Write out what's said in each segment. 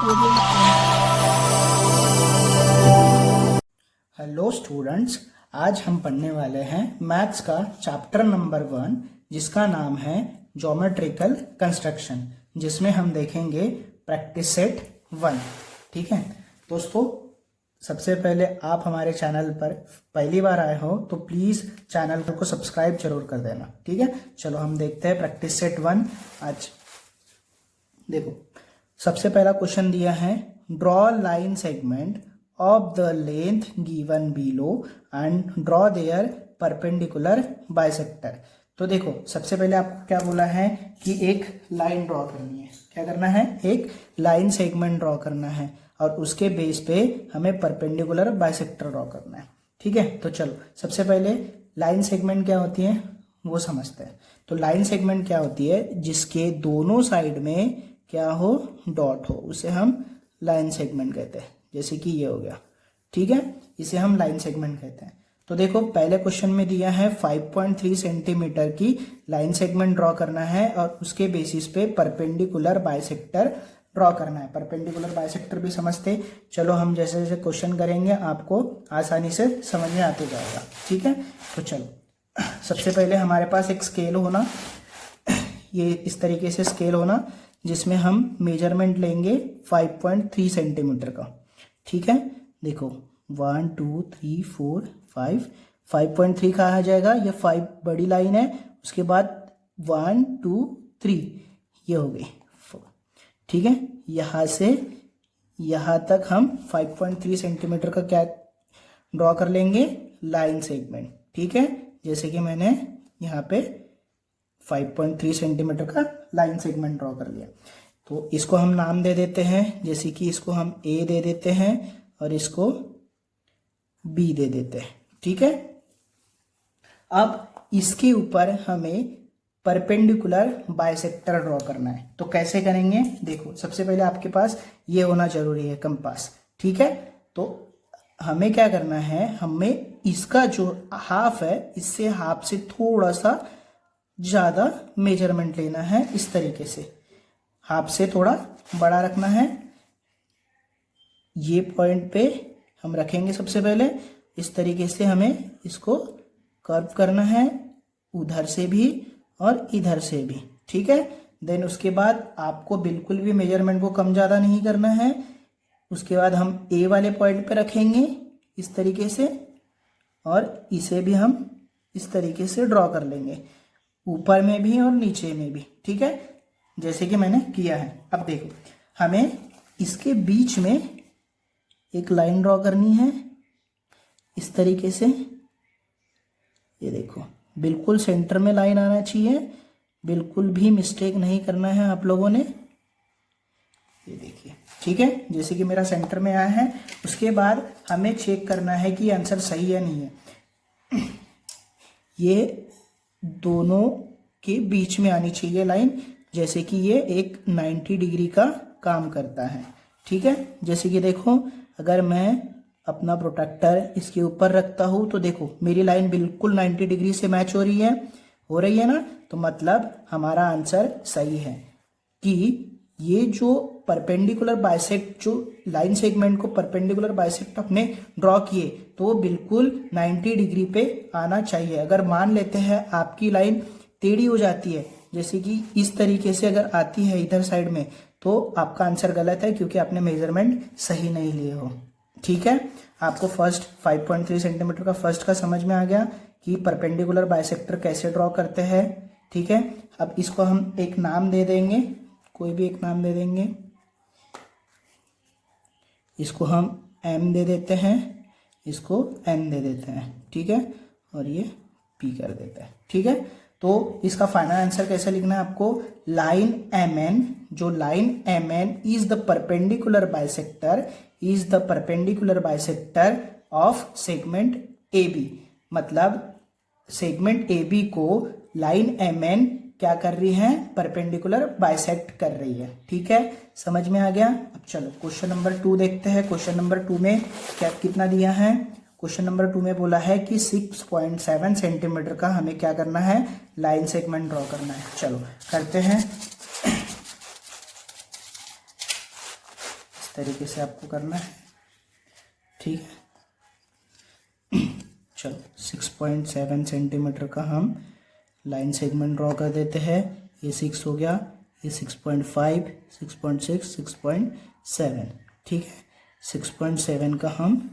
Hello students, आज हम पढ़ने वाले हैं मैथ्स का चैप्टर नंबर 1 जिसका नाम है ज्योमेट्रिकल कंस्ट्रक्शन, जिसमें हम देखेंगे प्रैक्टिस सेट 1। ठीक है दोस्तों, सबसे पहले आप हमारे चैनल पर पहली बार आए हो तो प्लीज़ चैनल को सब्सक्राइब जरूर कर देना। ठीक है, चलो हम देखते हैं प्रैक्टिस सेट 1। आज देखो, सबसे पहला क्वेश्चन दिया है, draw line segment of the length given below and draw there perpendicular bisector. तो देखो, सबसे पहले आपको क्या बोला है कि एक लाइन ड्रॉ करनी है। क्या करना है? एक लाइन सेगमेंट ड्रॉ करना है और उसके बेस पे हमें परपेंडिकुलर बाइसेक्टर ड्रॉ करना है। ठीक है, तो चलो सबसे पहले लाइन सेगमेंट क्या होती है वो समझते हैं। तो लाइन सेगमेंट क्या होती है? जिसके दोनों साइड में क्या हो, डॉट हो, उसे हम लाइन सेगमेंट कहते हैं। जैसे कि ये हो गया, ठीक है, इसे हम लाइन सेगमेंट कहते हैं। तो देखो, पहले क्वेश्चन में दिया है 5.3 सेंटीमीटर की लाइन सेगमेंट ड्रॉ करना है और उसके बेसिस पे परपेंडिकुलर बाइसेक्टर ड्रॉ करना है। परपेंडिकुलर बाइसेक्टर भी समझते, चलो हम जैसे जैसे क्वेश्चन करेंगे आपको आसानी से समझ में आते जाएगा। ठीक है, तो चलो सबसे पहले हमारे पास एक स्केल होना, ये इस तरीके से स्केल होना जिसमें हम मेजरमेंट लेंगे 5.3 सेंटीमीटर का। ठीक है, देखो 1 2 3 4 5, 5.3 कहा जाएगा, ये 5 बड़ी लाइन है, उसके बाद 1 2 3 ये हो गई 4। ठीक है, यहाँ से यहाँ तक हम 5.3 सेंटीमीटर का क्या ड्रॉ कर लेंगे, लाइन सेगमेंट। ठीक है, जैसे कि मैंने यहाँ पे 5.3 सेंटीमीटर का लाइन सेगमेंट ड्रॉ कर लिया। तो इसको हम नाम दे देते हैं, जैसे कि इसको हम ए दे देते हैं और इसको बी दे देते हैं। ठीक है, अब इसके ऊपर हमें परपेंडिकुलर बाइसेक्टर ड्रॉ करना है। तो कैसे करेंगे? देखो, सबसे पहले आपके पास ये होना जरूरी है, कंपास। ठीक है, तो हमें क्या करना है, हमें इसका जो हाफ है इससे हाफ से थोड़ा सा ज़्यादा मेजरमेंट लेना है। इस तरीके से हाफ से थोड़ा बड़ा रखना है। ये पॉइंट पे हम रखेंगे सबसे पहले। इस तरीके से हमें इसको कर्व करना है, उधर से भी और इधर से भी। ठीक है, देन उसके बाद आपको बिल्कुल भी मेजरमेंट को कम ज़्यादा नहीं करना है। उसके बाद हम ए वाले पॉइंट पे रखेंगे इस तरीके से, और इसे भी हम इस तरीके से ड्रॉ कर लेंगे, ऊपर में भी और नीचे में भी। ठीक है, जैसे कि मैंने किया है। अब देखो, हमें इसके बीच में एक लाइन ड्रॉ करनी है इस तरीके से। ये देखो, बिल्कुल सेंटर में लाइन आना चाहिए, बिल्कुल भी मिस्टेक नहीं करना है आप लोगों ने। ये देखिए, ठीक है, जैसे कि मेरा सेंटर में आया है। उसके बाद हमें चेक करना है कि आंसर सही है नहीं है। ये दोनों के बीच में आनी चाहिए लाइन, जैसे कि ये एक 90 डिग्री का काम करता है। ठीक है, जैसे कि देखो, अगर मैं अपना प्रोटेक्टर इसके ऊपर रखता हूँ तो देखो मेरी लाइन बिल्कुल 90 डिग्री से मैच हो रही है ना। तो मतलब हमारा आंसर सही है कि ये जो परपेंडिकुलर बाइसेक्ट, जो लाइन सेगमेंट को परपेंडिकुलर बाइसेक्ट अपने ड्रॉ किए, तो वो बिल्कुल 90 डिग्री पे आना चाहिए। अगर मान लेते हैं आपकी लाइन टेढ़ी हो जाती है, जैसे कि इस तरीके से अगर आती है इधर साइड में, तो आपका आंसर गलत है, क्योंकि आपने मेजरमेंट सही नहीं लिए हो। ठीक है, आपको फर्स्ट 5.3 सेंटीमीटर का फर्स्ट का समझ में आ गया कि परपेंडिकुलर बाइसेक्टर कैसे ड्रॉ करते हैं। ठीक है, अब इसको हम एक नाम दे देंगे, कोई भी एक नाम दे देंगे। इसको हम एम दे देते हैं, इसको एन दे देते हैं। ठीक है, और ये पी कर देते हैं। ठीक है, तो इसका फाइनल आंसर कैसे लिखना है आपको? लाइन एम एन, जो line M N is the perpendicular bisector of segment A B. मतलब सेगमेंट ए बी को लाइन एम एन क्या कर रही है? परपेंडिकुलर बाइसेक्ट कर रही है। ठीक है, समझ में आ गया। अब चलो क्वेश्चन नंबर 2 देखते हैं। क्वेश्चन नंबर 2 में क्या कितना दिया है? क्वेश्चन नंबर 2 में बोला है कि 6.7 सेंटीमीटर का हमें क्या करना है? लाइन सेगमेंट ड्रॉ करना है। चलो करते हैं। तरीके से आपको करना है, ठीक है। चलो 6.7 सेंटीमीटर का हम लाइन सेगमेंट ड्रॉ कर देते हैं। ये 6 हो गया, ये 6.5, 6.6, 6.7, ठीक है। 6.7 का हम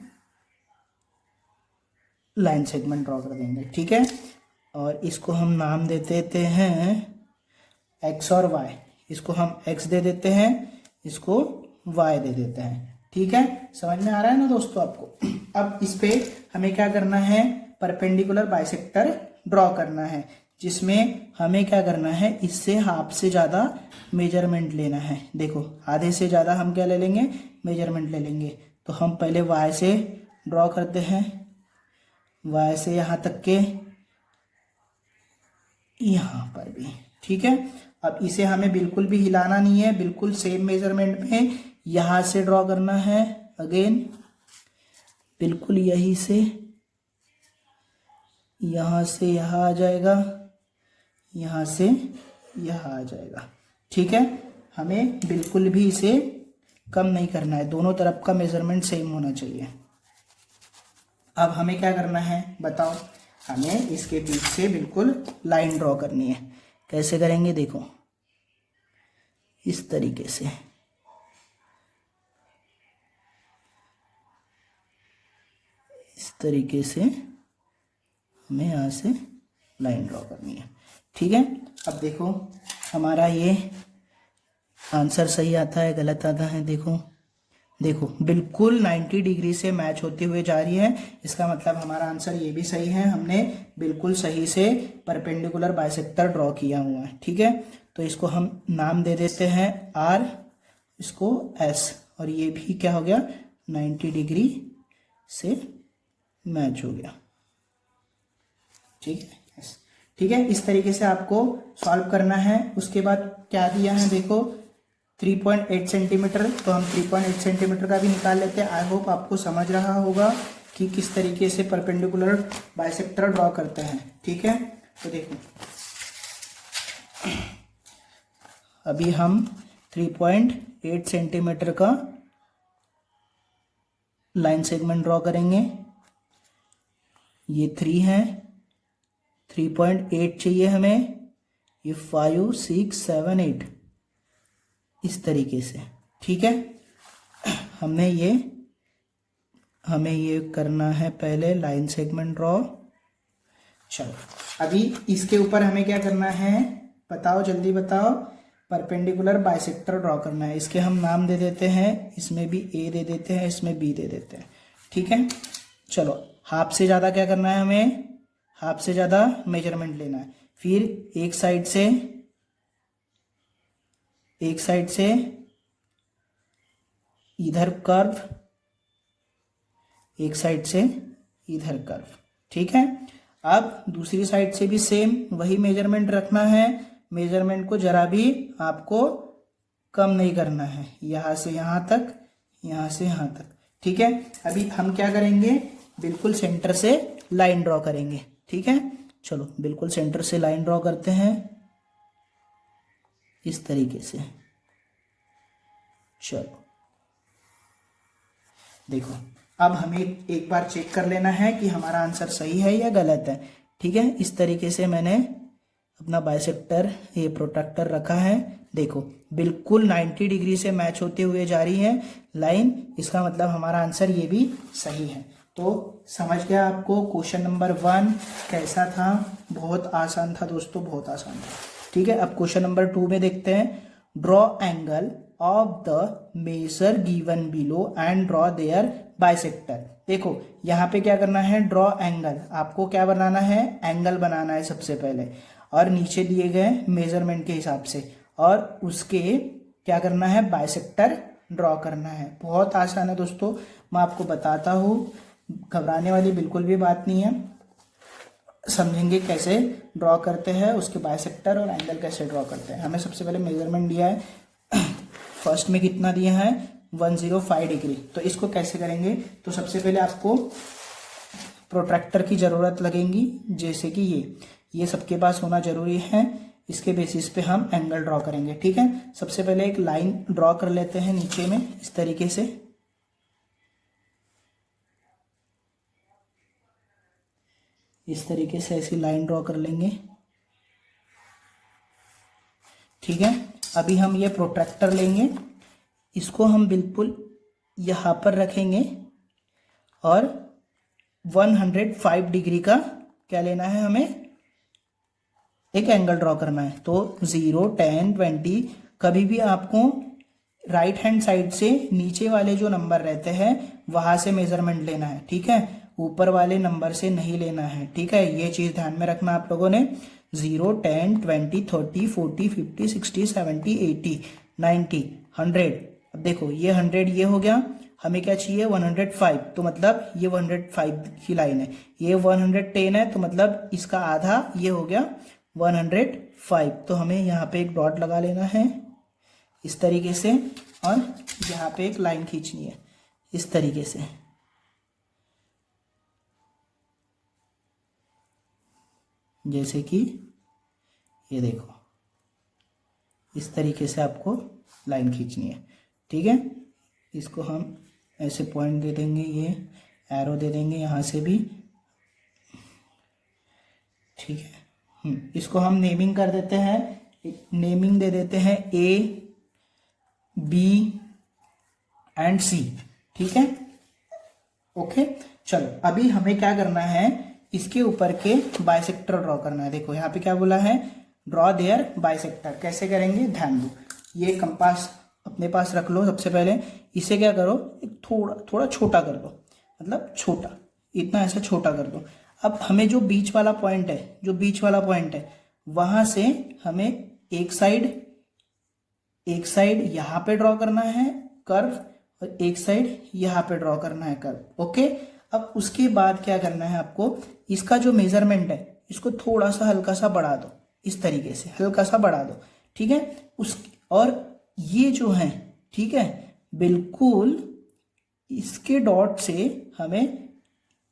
लाइन सेगमेंट ड्रॉ कर देंगे, ठीक है। और इसको हम नाम दे देते हैं एक्स और वाई। इसको हम एक्स दे देते हैं, इसको वाई दे देते हैं, ठीक है। समझ में आ रहा है ना दोस्तों आपको। अब इस पे हमें क्या करना है, परपेंडिकुलर बाइसेक्टर ड्रॉ करना है, जिसमें हमें क्या करना है, इससे हाफ से ज़्यादा मेजरमेंट लेना है। देखो आधे से ज़्यादा हम क्या ले लेंगे, मेजरमेंट ले लेंगे। तो हम पहले वाई से ड्रॉ करते हैं, वाई से यहाँ तक के यहाँ पर भी, ठीक है। अब इसे हमें बिल्कुल भी हिलाना नहीं है, बिल्कुल सेम मेजरमेंट में यहाँ से ड्रॉ करना है। अगेन बिल्कुल यही से यहाँ आ जाएगा, यहाँ से यहाँ आ जाएगा, ठीक है। हमें बिल्कुल भी इसे कम नहीं करना है, दोनों तरफ का मेजरमेंट सेम होना चाहिए। अब हमें क्या करना है बताओ, हमें इसके बीच से बिल्कुल लाइन ड्रॉ करनी है। कैसे करेंगे देखो, इस तरीके से, इस तरीके से हमें यहाँ से लाइन ड्रॉ करनी है, ठीक है। अब देखो हमारा ये आंसर सही आता है गलत आता है, देखो देखो बिल्कुल 90 डिग्री से मैच होते हुए जा रही है। इसका मतलब हमारा आंसर ये भी सही है, हमने बिल्कुल सही से परपेंडिकुलर बाइसेक्टर ड्रॉ किया हुआ है, ठीक है। तो इसको हम नाम दे देते हैं आर, इसको एस, और ये भी क्या हो गया, 90 डिग्री से मैच हो गया, ठीक है। ठीक है, इस तरीके से आपको सॉल्व करना है। उसके बाद क्या दिया है देखो, 3.8 सेंटीमीटर, तो हम 3.8 सेंटीमीटर का भी निकाल लेते हैं। आई होप आपको समझ रहा होगा कि किस तरीके से परपेंडिकुलर बाइसेक्टर ड्रॉ करते हैं, ठीक है। तो देखो अभी हम 3.8 सेंटीमीटर का लाइन सेगमेंट ड्रॉ करेंगे। ये 3 है, 3.8 चाहिए हमें, ये 5, 6, 7, 8 इस तरीके से, ठीक है। हमें ये करना है पहले लाइन सेगमेंट ड्रॉ। चलो अभी इसके ऊपर हमें क्या करना है बताओ, जल्दी बताओ। परपेंडिकुलर बाइसेक्टर ड्रॉ करना है। इसके हम नाम दे देते हैं, इसमें भी ए दे देते हैं, इसमें बी दे देते हैं, ठीक है। चलो हाफ से ज़्यादा क्या करना है, हमें हाफ से ज़्यादा मेजरमेंट लेना है। फिर एक साइड से इधर कर्व, एक साइड से इधर कर्व, ठीक है। अब दूसरी साइड से भी सेम वही मेजरमेंट रखना है। मेजरमेंट को जरा भी आपको कम नहीं करना है, यहाँ से यहाँ तक, यहाँ से यहाँ तक, ठीक है। अभी हम क्या करेंगे, बिल्कुल सेंटर से लाइन ड्रॉ करेंगे, ठीक है। चलो बिल्कुल सेंटर से लाइन ड्रॉ करते हैं इस तरीके से। चलो देखो अब हमें एक बार चेक कर लेना है कि हमारा आंसर सही है या गलत है, ठीक है। इस तरीके से मैंने अपना बाइसेक्टर, ये प्रोट्रैक्टर रखा है। देखो बिल्कुल 90 डिग्री से मैच होते हुए जा रही है लाइन, इसका मतलब हमारा आंसर ये भी सही है। तो समझ गया आपको क्वेश्चन नंबर 1 कैसा था। बहुत आसान था दोस्तों, बहुत आसान था, ठीक है। अब क्वेश्चन नंबर 2 में देखते हैं। Draw angle of the measure given below and draw their bisector. देखो यहाँ पे क्या करना है, ड्रॉ एंगल, आपको क्या बनाना है, एंगल बनाना है सबसे पहले, और नीचे दिए गए मेजरमेंट के हिसाब से, और उसके क्या करना है, बाइसेक्टर ड्रॉ करना है। बहुत आसान है दोस्तों, मैं आपको बताता हूँ, घबराने वाली बिल्कुल भी बात नहीं है। समझेंगे कैसे ड्रॉ करते हैं, उसके बाइसेक्टर और एंगल कैसे ड्रॉ करते हैं। हमें सबसे पहले मेजरमेंट दिया है, फर्स्ट में कितना दिया है, 105 डिग्री। तो इसको कैसे करेंगे, तो सबसे पहले आपको प्रोट्रैक्टर की ज़रूरत लगेगी, जैसे कि ये सबके पास होना ज़रूरी है। इसके बेसिस पे हम एंगल ड्रॉ करेंगे। ठीक है, सबसे पहले एक लाइन ड्रॉ कर लेते हैं नीचे में इस तरीके से। इस तरीके से ऐसी लाइन ड्रॉ कर लेंगे। ठीक है, अभी हम ये प्रोट्रैक्टर लेंगे, इसको हम बिल्कुल यहाँ पर रखेंगे और 105 डिग्री का क्या लेना है, हमें एक एंगल ड्रॉ करना है। तो 0, 10, 20, कभी भी आपको राइट हैंड साइड से नीचे वाले जो नंबर रहते हैं वहां से मेजरमेंट लेना है। ठीक है, ऊपर वाले नंबर से नहीं लेना है। ठीक है, ये चीज ध्यान में रखना आप लोगों ने। 0, 10, 20, 30, 40, 50, 60, 70, 80, 90, 100। अब देखो ये 100 ये हो गया, हमें क्या चाहिए 105, तो मतलब ये 105 की लाइन है। ये 110 है, तो मतलब इसका आधा ये हो गया 105। तो हमें यहाँ पे एक डॉट लगा लेना है इस तरीके से, और यहाँ पे एक लाइन खींचनी है इस तरीके से। जैसे कि ये देखो, इस तरीके से आपको लाइन खींचनी है। ठीक है, इसको हम ऐसे पॉइंट दे देंगे, ये एरो दे देंगे यहाँ से भी। ठीक है, इसको हम नेमिंग कर देते हैं, नेमिंग दे देते हैं A, B एंड C। ठीक है, ओके। चलो अभी हमें क्या करना है, इसके ऊपर के बाइसेक्टर ड्रॉ करना है। देखो यहाँ पे क्या बोला है, ड्रॉ देयर बाइसेक्टर। कैसे करेंगे, ध्यान दो। ये कंपास अपने पास रख लो। सबसे पहले इसे क्या करो, थोड़ा थोड़ा छोटा कर दो, मतलब छोटा, इतना ऐसा छोटा कर दो। अब हमें जो बीच वाला पॉइंट है, वहां से हमें एक साइड यहाँ पे ड्रॉ करना है कर्व, और एक साइड यहाँ पे ड्रॉ करना है कर्व। ओके, अब उसके बाद क्या करना है आपको, इसका जो मेजरमेंट है इसको थोड़ा सा हल्का सा बढ़ा दो, इस तरीके से हल्का सा बढ़ा दो। ठीक है, और ये जो है, ठीक है, बिल्कुल इसके डॉट से हमें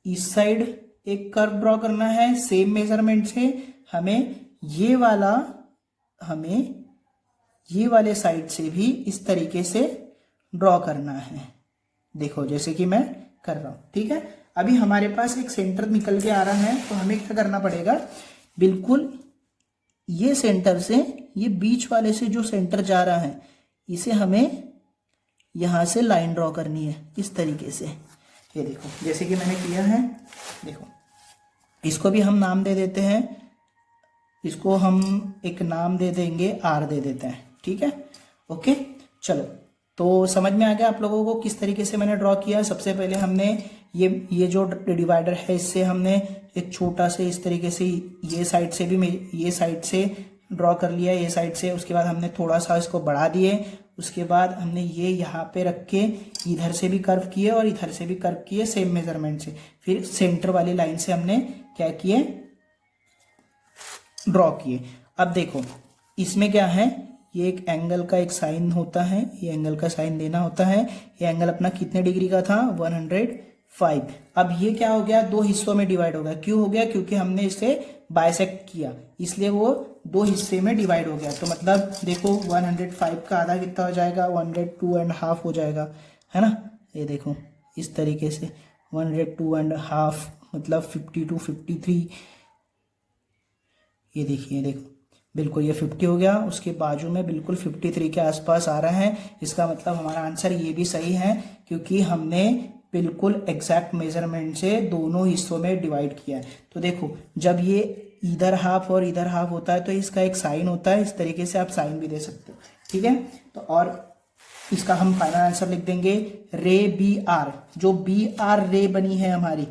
इस साइड एक कर्व ड्रॉ करना है सेम मेजरमेंट से। हमें ये वाले साइड से भी इस तरीके से ड्रॉ करना है। देखो जैसे कि मैं कर रहा हूं। ठीक है, अभी हमारे पास एक सेंटर निकल के आ रहा है, तो हमें क्या करना पड़ेगा, बिल्कुल ये सेंटर से, ये बीच वाले से जो सेंटर जा रहा है, इसे हमें यहां से लाइन ड्रॉ करनी है इस तरीके से। ये देखो जैसे कि मैंने किया है। देखो इसको भी हम नाम दे देते हैं, इसको हम एक नाम दे देंगे, R दे देते हैं। ठीक है, ओके। चलो तो समझ में आ गया आप लोगों को किस तरीके से मैंने ड्रॉ किया। सबसे पहले हमने ये जो डिवाइडर है, इससे हमने एक छोटा से इस तरीके से ये साइड से भी ये साइड से ड्रॉ कर लिया, ये साइड से। उसके बाद हमने थोड़ा सा इसको बढ़ा दिए, उसके बाद हमने ये यहाँ पे रख के इधर से भी कर्व किए और इधर से भी कर्व किए सेम मेजरमेंट से। फिर सेंटर वाली लाइन से हमने क्या किए, ड्रॉ किए। अब देखो इसमें क्या है, ये एक एंगल का एक साइन होता है, ये एंगल का साइन देना होता है। ये एंगल अपना कितने डिग्री का था, 105। अब ये क्या हो गया, दो हिस्सों में डिवाइड हो गया। क्यों हो गया, क्योंकि हमने इसे बाइसेक्ट किया, इसलिए वो दो हिस्से में डिवाइड हो गया। तो मतलब देखो 105 का आधा कितना हो जाएगा, 102.5 हो जाएगा, है ना। ये देखो इस तरीके से 102.5 मतलब 52, 53। ये देखिए, देखो बिल्कुल ये 50 हो गया, उसके बाजू में बिल्कुल 53 के आसपास आ रहा है। इसका मतलब हमारा आंसर ये भी सही है, क्योंकि हमने बिल्कुल एग्जैक्ट मेजरमेंट से दोनों हिस्सों में डिवाइड किया है। तो देखो जब ये इधर हाफ और इधर हाफ होता है तो इसका एक साइन होता है, इस तरीके से आप साइन भी दे सकते हो। ठीक है, तो और इसका हम फाइनल आंसर लिख देंगे रे BR। जो BR रे बनी है हमारी,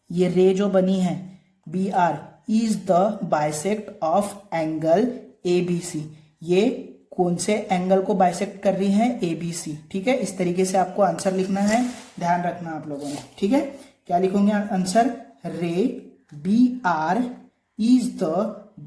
ये रे जो बनी है BR is the bisect of angle ABC। ये कौन से एंगल को बाइसेक्ट कर रही है, ABC। ठीक है, इस तरीके से आपको आंसर लिखना है, ध्यान रखना आप लोगों ने। ठीक है, क्या लिखोगे आंसर, रे BR is the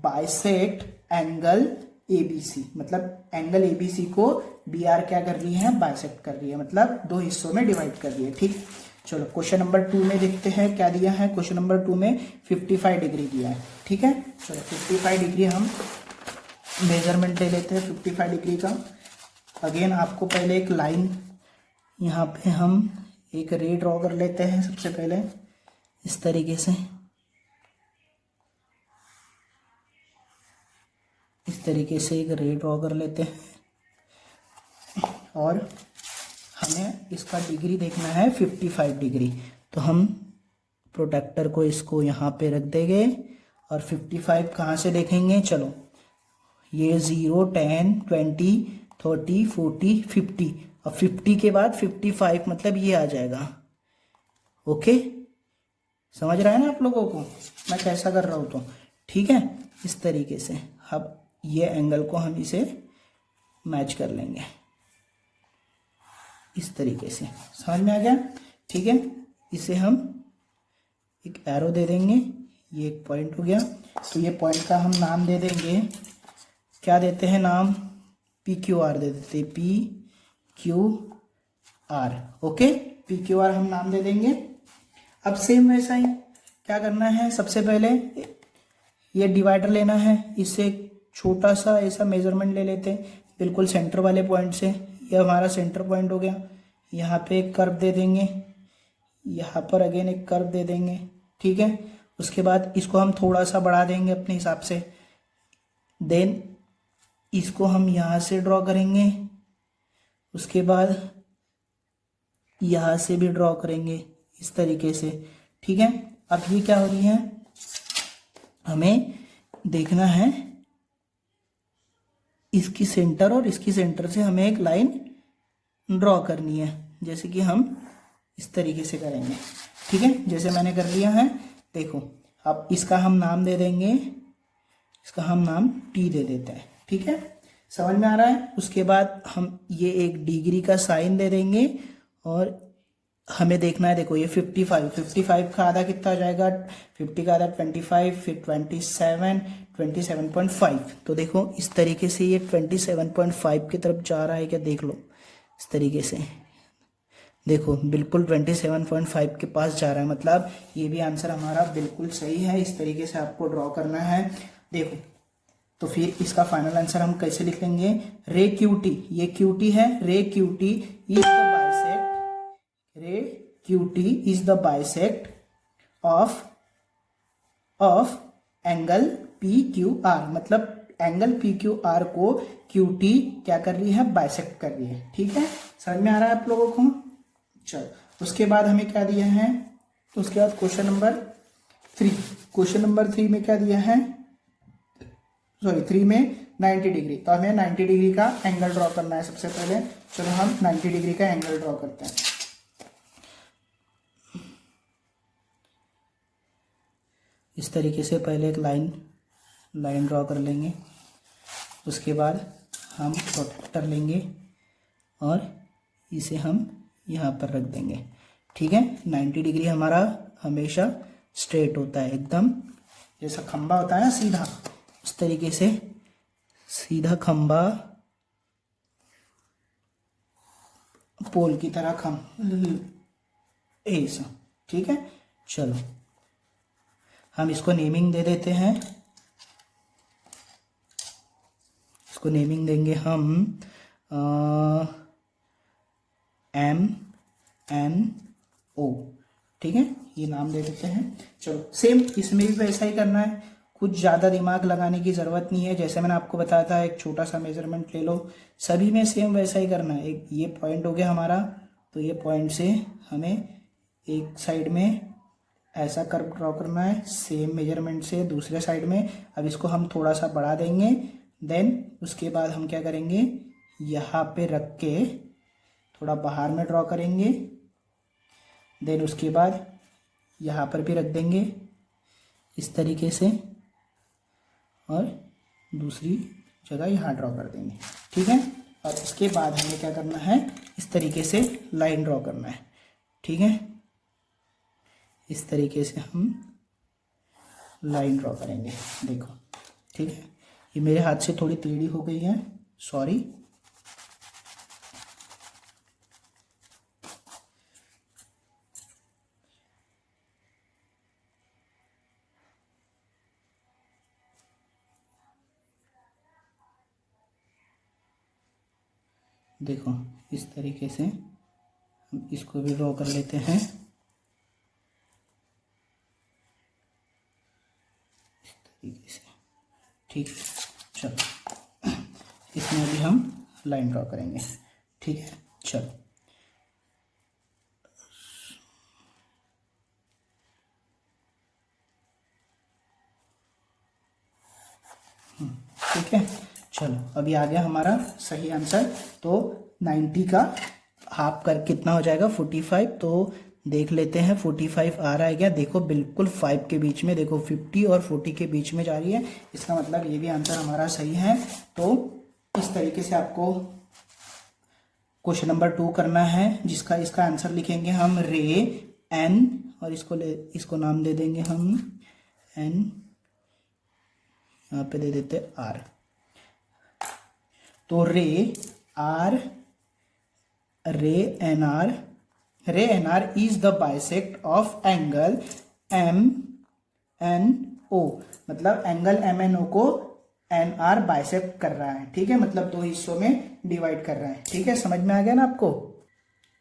bisect angle ABC। मतलब एंगल ABC को BR क्या कर रही है, बाइसेक्ट कर रही है, मतलब दो हिस्सों में डिवाइड कर रही है। ठीक, चलो क्वेश्चन नंबर 2 में देखते हैं क्या दिया है। क्वेश्चन नंबर 2 में 55 डिग्री दिया है। ठीक है, चलो 55 डिग्री हम मेजरमेंट ले लेते हैं 55 डिग्री का। अगेन आपको पहले एक लाइन, यहाँ पे हम एक रे ड्रॉ कर लेते हैं सबसे पहले इस तरीके से। इस तरीके से एक रे ड्रॉ कर लेते हैं और हमें इसका डिग्री देखना है 55 डिग्री। तो हम प्रोटेक्टर को इसको यहाँ पे रख देंगे और 55 कहाँ से देखेंगे, चलो ये 0, 10, 20, 30, 40, 50 और 50 के बाद 55 मतलब ये आ जाएगा। ओके, समझ रहा है ना आप लोगों को मैं कैसा कर रहा हूँ? तो ठीक है, इस तरीके से अब ये एंगल को हम इसे मैच कर लेंगे इस तरीके से। समझ में आ गया? ठीक है, इसे हम एक एरो दे देंगे, ये एक पॉइंट हो गया। तो ये पॉइंट का हम नाम दे देंगे, क्या देते हैं नाम, PQR दे देते हैं, PQR। ओके, PQR हम नाम दे देंगे। अब सेम वैसा ही क्या करना है, सबसे पहले ये डिवाइडर लेना है, इससे एक छोटा सा ऐसा मेजरमेंट ले लेते हैं बिल्कुल सेंटर वाले पॉइंट से। ये हमारा सेंटर पॉइंट हो गया। यहाँ पे एक कर्व दे देंगे, यहाँ पर अगेन एक कर्व दे देंगे। ठीक है, उसके बाद इसको हम थोड़ा सा बढ़ा देंगे अपने हिसाब से। देन इसको हम यहाँ से ड्रॉ करेंगे, उसके बाद यहाँ से भी ड्रॉ करेंगे इस तरीके से। ठीक है, अब ये क्या हो रही है, हमें देखना है इसकी सेंटर और इसकी सेंटर से हमें एक लाइन ड्रॉ करनी है, जैसे कि हम इस तरीके से करेंगे। ठीक है, जैसे मैंने कर लिया है, देखो अब इसका हम नाम दे देंगे, इसका हम नाम T दे देते हैं। ठीक है, समझ में आ रहा है? उसके बाद हम ये एक डिग्री का साइन दे देंगे और हमें देखना है, देखो ये 55 का आधा कितना हो जाएगा, 50 का आधा 25, फिर 27, 27.5। तो देखो इस तरीके से ये 27.5 की तरफ जा रहा है क्या, देख लो इस तरीके से। देखो बिल्कुल 27.5 के पास जा रहा है, मतलब ये भी आंसर हमारा बिल्कुल सही है। इस तरीके से आपको ड्रॉ करना है। देखो तो फिर इसका फाइनल आंसर हम कैसे लिख लेंगे, रे QT, ये QT है, रे QT इज द बाइसेक्ट, रे QT is the bisect of angle PQR, मतलब एंगल PQR को QT क्या कर रही है, बाइसेक्ट कर रही है। ठीक है, समझ में आ रहा है आप लोगों को? चलो, उसके बाद हमें क्या दिया है, तो उसके बाद क्वेश्चन नंबर 3 में क्या दिया है, सॉरी 3 में 90 डिग्री। तो हमें 90 डिग्री का एंगल ड्रॉ करना है सबसे पहले। चलो हम 90 डिग्री का एंगल ड्रॉ करते हैं। इस तरीके से पहले एक लाइन ड्रॉ कर लेंगे, उसके बाद हम प्रोटेक्टर लेंगे और इसे हम यहाँ पर रख देंगे। ठीक है, 90 डिग्री हमारा हमेशा स्ट्रेट होता है, एकदम जैसा खंबा होता है ना सीधा, इस तरीके से सीधा खंबा पोल की तरह ऐसा। ठीक है, चलो हम इसको नेमिंग दे देते हैं। इसको नेमिंग देंगे हम MNO। ठीक है, ये नाम दे देते हैं। चलो सेम इसमें भी वैसा ही करना है, कुछ ज़्यादा दिमाग लगाने की ज़रूरत नहीं है। जैसे मैंने आपको बताया था, एक छोटा सा मेजरमेंट ले लो, सभी में सेम वैसा ही करना है। एक ये पॉइंट हो गया हमारा, तो ये पॉइंट से हमें एक साइड में ऐसा कर्व ड्रॉ करना है, सेम मेजरमेंट से दूसरे साइड में। अब इसको हम थोड़ा सा बढ़ा देंगे, देन उसके बाद हम क्या करेंगे, यहाँ पे रख के थोड़ा बाहर में ड्रॉ करेंगे, देन उसके बाद यहाँ पर भी रख देंगे इस तरीके से, और दूसरी जगह यहाँ ड्रॉ कर देंगे। ठीक है, और इसके बाद हमें क्या करना है, इस तरीके से लाइन ड्रॉ करना है। ठीक है, इस तरीके से हम लाइन ड्रॉ करेंगे। देखो, ठीक है, ये मेरे हाथ से थोड़ी टेढ़ी हो गई है, सॉरी। देखो इस तरीके से हम इसको भी ड्रॉ कर लेते हैं। इस तरीके से, ठीक है। चलो इसमें भी हम लाइन ड्रॉ करेंगे, ठीक है। चलो ठीक है। चलो अभी आ गया हमारा सही आंसर। तो 90 का हाफ कर कितना हो जाएगा 45। तो देख लेते हैं 45 आ रहा है क्या। देखो बिल्कुल 5 के बीच में, देखो 50 और 40 के बीच में जा रही है। इसका मतलब ये भी आंसर हमारा सही है। तो इस तरीके से आपको क्वेश्चन नंबर 2 करना है, जिसका इसका आंसर लिखेंगे हम रे एन, और इसको नाम दे देंगे हम एन, यहाँ पे दे देते आर। तो ray N R is the bisect of angle M N O, मतलब एंगल एम एन ओ को एन आर बाइसेक्ट कर रहा है, ठीक है। मतलब 2 हिस्सों में डिवाइड कर रहा है, ठीक है। समझ में आ गया ना आपको।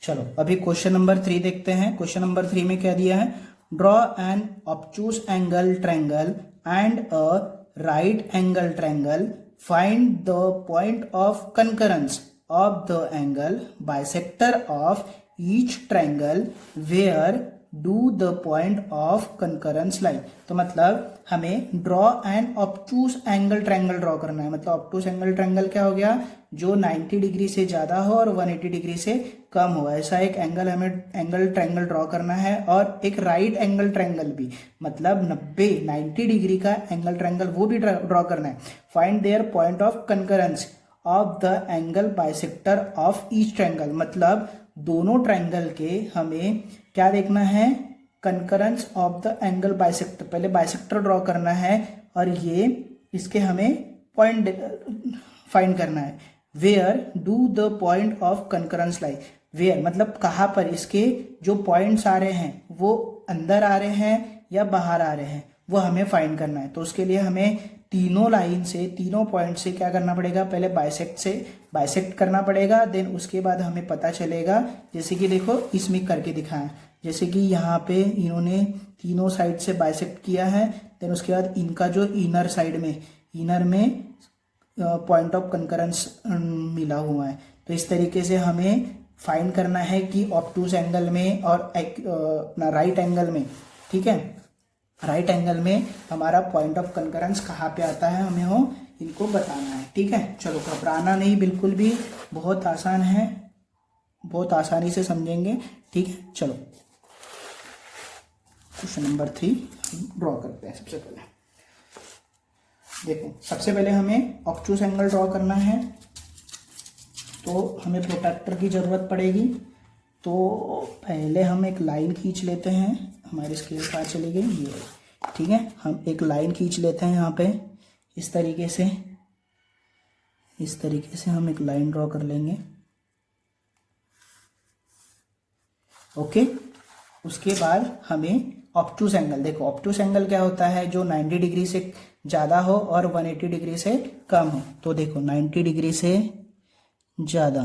चलो अभी क्वेश्चन नंबर 3 देखते हैं। क्वेश्चन नंबर 3 में क्या दिया है, draw an obtuse angle triangle and a right angle triangle, find the point of concurrence of the angle bisector of each triangle where do the point of concurrence lie. तो मतलब हमें draw an obtuse angle triangle draw करना है। मतलब ऑब्टूस angle triangle क्या हो गया, जो 90 डिग्री से ज्यादा हो और 180 डिग्री से कम हो, ऐसा एक एंगल हमें एंगल ट्रायंगल ड्रॉ करना है। और एक राइट एंगल ट्रायंगल भी, मतलब 90 डिग्री का एंगल ट्रायंगल वो भी ड्रॉ करना है। Find their point of concurrence of the angle bisector of each triangle, मतलब दोनों ट्रायंगल के हमें क्या देखना है, concurrence of the angle bisector. पहले बाइसेक्टर ड्रॉ करना है और ये इसके हमें पॉइंट फाइंड करना है। Where do the point of concurrence lie, where मतलब कहाँ पर इसके जो पॉइंट्स आ रहे हैं वो अंदर आ रहे हैं या बाहर आ रहे हैं, वो हमें फाइंड करना है। तो उसके लिए हमें तीनों लाइन से, तीनों पॉइंट से क्या करना पड़ेगा, पहले बाइसेक्ट करना पड़ेगा। देन उसके बाद हमें पता चलेगा, जैसे कि देखो इसमें करके दिखाएं, जैसे कि यहाँ पे इन्होंने तीनों साइड से बाइसेक्ट किया है। देन उसके बाद इनका जो इनर में पॉइंट ऑफ कंकरेंस मिला हुआ है। तो इस तरीके से हमें फाइंड करना है कि ऑब्टूस एंगल में और अपना राइट एंगल में, ठीक है, राइट एंगल में हमारा पॉइंट ऑफ कंकरेंस कहाँ पे आता है, हमें हो इनको बताना है, ठीक है। चलो घबराना नहीं, बिल्कुल भी बहुत आसान है, बहुत आसानी से समझेंगे, ठीक है। चलो क्वेश्चन नंबर 3 ड्रॉ करते हैं। सबसे पहले देखो, सबसे पहले हमें ऑब्टूस एंगल ड्रॉ करना है, तो हमें प्रोट्रैक्टर की जरूरत पड़ेगी। तो पहले हम एक लाइन खींच लेते हैं। हमारी स्केल कहाँ चली गई, ये, ठीक है। हम एक लाइन खींच लेते हैं यहाँ पे, इस तरीके से हम एक लाइन ड्रॉ कर लेंगे, ओके। उसके बाद हमें ऑब्टूस एंगल, देखो ऑब्टूस एंगल क्या होता है, जो 90 डिग्री से ज़्यादा हो और 180 डिग्री से कम हो। तो देखो 90 डिग्री से ज़्यादा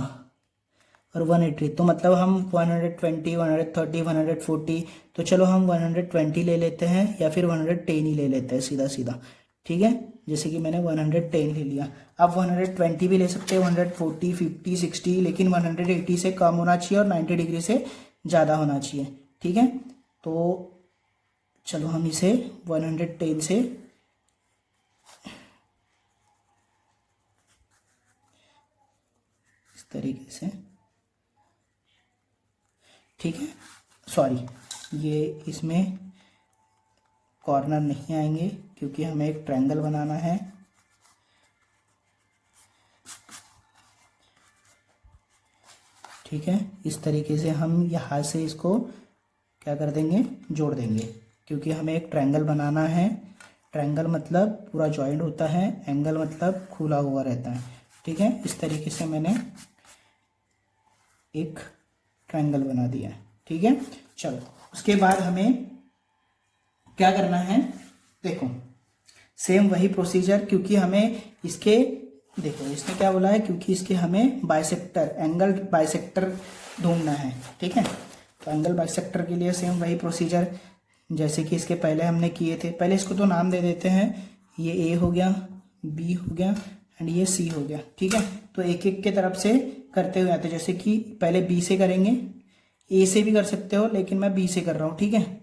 और 180, तो मतलब हम 120, 130, 140, तो चलो हम 120 ले लेते हैं या फिर 110 ही ले लेते हैं सीधा सीधा, ठीक है। जैसे कि मैंने 110 ले लिया। अब 120 भी ले सकते हैं, 140, 50, 60, लेकिन 180 से कम होना चाहिए और 90 डिग्री से ज़्यादा होना चाहिए, ठीक है। तो चलो हम इसे 110 से इस तरीके से, ठीक है। सॉरी, ये इसमें कॉर्नर नहीं आएंगे क्योंकि हमें एक ट्रायंगल बनाना है, ठीक है। इस तरीके से हम यहाँ से इसको क्या कर देंगे, जोड़ देंगे, क्योंकि हमें एक ट्रायंगल बनाना है। ट्रायंगल मतलब पूरा जॉइंट होता है, एंगल मतलब खुला हुआ रहता है, ठीक है। इस तरीके से मैंने एक ट्रायंगल बना दिया है, ठीक है। चलो उसके बाद हमें क्या करना है, देखो सेम वही प्रोसीजर, क्योंकि हमें इसके देखो इसने क्या बोला है, क्योंकि इसके हमें बाइसेक्टर, एंगल बाइसेक्टर ढूंढना है, ठीक है। तो एंगल बाइसेक्टर के लिए सेम वही प्रोसीजर जैसे कि इसके पहले हमने किए थे। पहले इसको तो नाम दे देते हैं, ये ए हो गया, बी हो गया एंड ये सी हो गया, ठीक है। तो एक एक के तरफ से करते हुए आते, जैसे कि पहले बी से करेंगे, ए से भी कर सकते हो लेकिन मैं बी से कर रहा हूँ, ठीक है।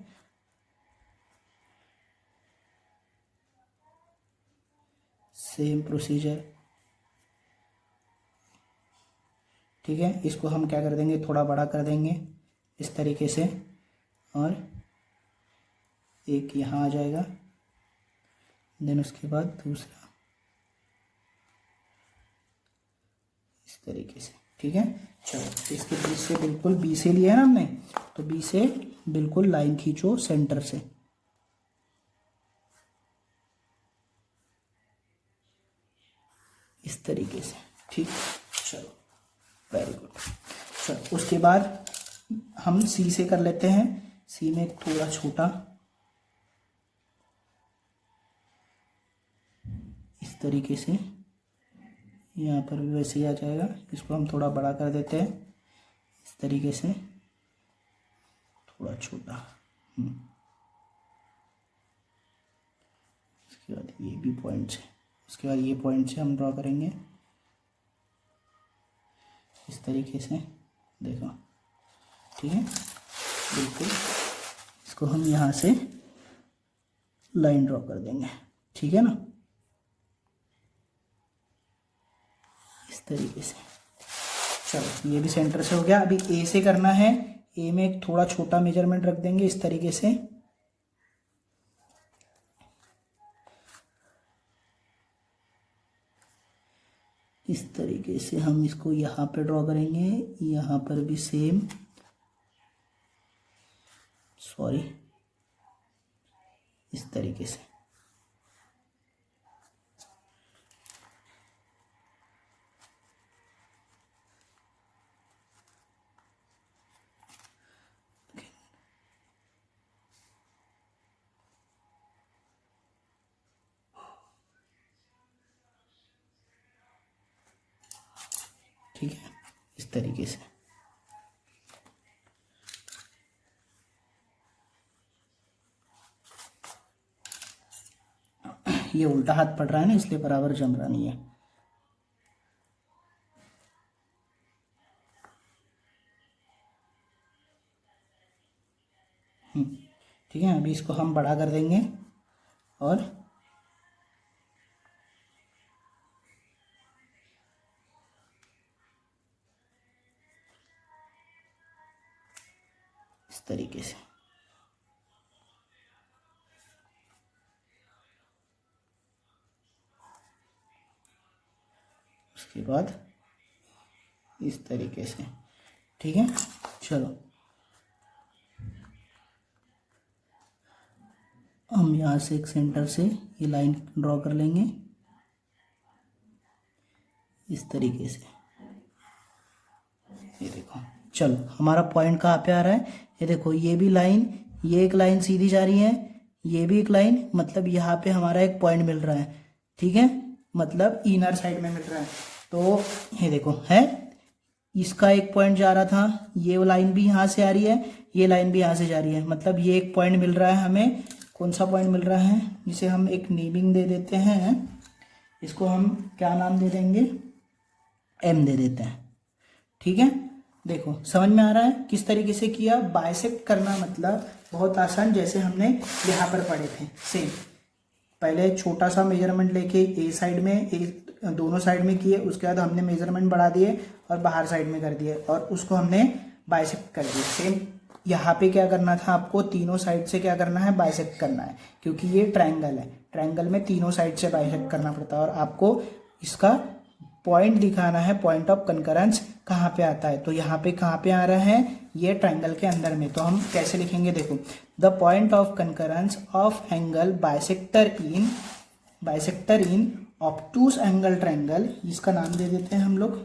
सेम प्रोसीजर, ठीक है। इसको हम क्या कर देंगे, थोड़ा बड़ा कर देंगे इस तरीके से, और एक यहाँ आ जाएगा, देन उसके बाद दूसरा इस तरीके से, ठीक है। चलो इसके बीच से, बिल्कुल बी से लिया है ना हमने, तो बी से बिल्कुल लाइन खींचो सेंटर से, इस तरीके से, ठीक। चलो वेरी गुड। चलो उसके बाद हम सी से कर लेते हैं। सी में थोड़ा छोटा इस तरीके से, यहाँ पर भी वैसे ही आ जाएगा। इसको हम थोड़ा बड़ा कर देते हैं इस तरीके से, थोड़ा छोटा। उसके बाद ये भी पॉइंट से, उसके बाद ये पॉइंट से हम ड्रॉ करेंगे इस तरीके से, देखो, ठीक है। बिल्कुल इसको हम यहाँ से लाइन ड्रॉ कर देंगे, ठीक है ना, इस तरीके से। चलो ये भी सेंटर से हो गया। अभी ए से करना है। ए में एक थोड़ा छोटा मेजरमेंट रख देंगे इस तरीके से, इस तरीके से हम इसको यहाँ पे ड्रॉ करेंगे। यहाँ पर भी सेम, सॉरी, इस तरीके से, ठीक है, इस तरीके से। ये उल्टा हाथ पड़ रहा है ना, इसलिए बराबर जम रहा नहीं है। ठीक है, अभी इसको हम बड़ा कर देंगे और इस तरीके से, उसके बाद इस तरीके से, ठीक है। चलो हम यहाँ से एक सेंटर से ये लाइन ड्रॉ कर लेंगे इस तरीके से, ये देखो। चलो हमारा पॉइंट कहाँ पे आ रहा है, ये देखो, ये भी लाइन, ये एक लाइन सीधी जा रही है, ये भी एक लाइन, मतलब यहाँ पे हमारा एक पॉइंट मिल रहा है, ठीक है, मतलब इनर साइड में मिल रहा है। तो ये देखो है, इसका एक पॉइंट जा रहा था, ये लाइन भी यहाँ से आ रही है, ये लाइन भी यहाँ से जा रही है, मतलब ये एक पॉइंट मिल रहा है हमें। कौन सा पॉइंट मिल रहा है, जिसे हम एक नेमिंग दे देते हैं, इसको हम क्या नाम दे देंगे, एम दे देते हैं, ठीक है। देखो समझ में आ रहा है किस तरीके से किया। बाइसेक्ट करना मतलब बहुत आसान, जैसे हमने यहाँ पर पढ़े थे सेम। पहले छोटा सा मेजरमेंट लेके ए साइड में, ए दोनों साइड में किए, उसके बाद हमने मेजरमेंट बढ़ा दिए और बाहर साइड में कर दिए, और उसको हमने बाइसेक्ट कर दिया। सेम यहाँ पे क्या करना था आपको, तीनों साइड से क्या करना है, बाइसेक्ट करना है, क्योंकि ये ट्रायंगल है, ट्रायंगल में तीनों साइड से बाइसेक्ट करना पड़ता है, और आपको इसका पॉइंट दिखाना है, पॉइंट ऑफ कंकरेंस कहाँ पे आता है। तो यहाँ पे कहाँ पे आ रहा है, ये ट्रायंगल के अंदर में। तो हम कैसे लिखेंगे, देखो, the point of concurrence of angle bisector in obtuse angle triangle, इसका नाम दे देते हैं हम लोग,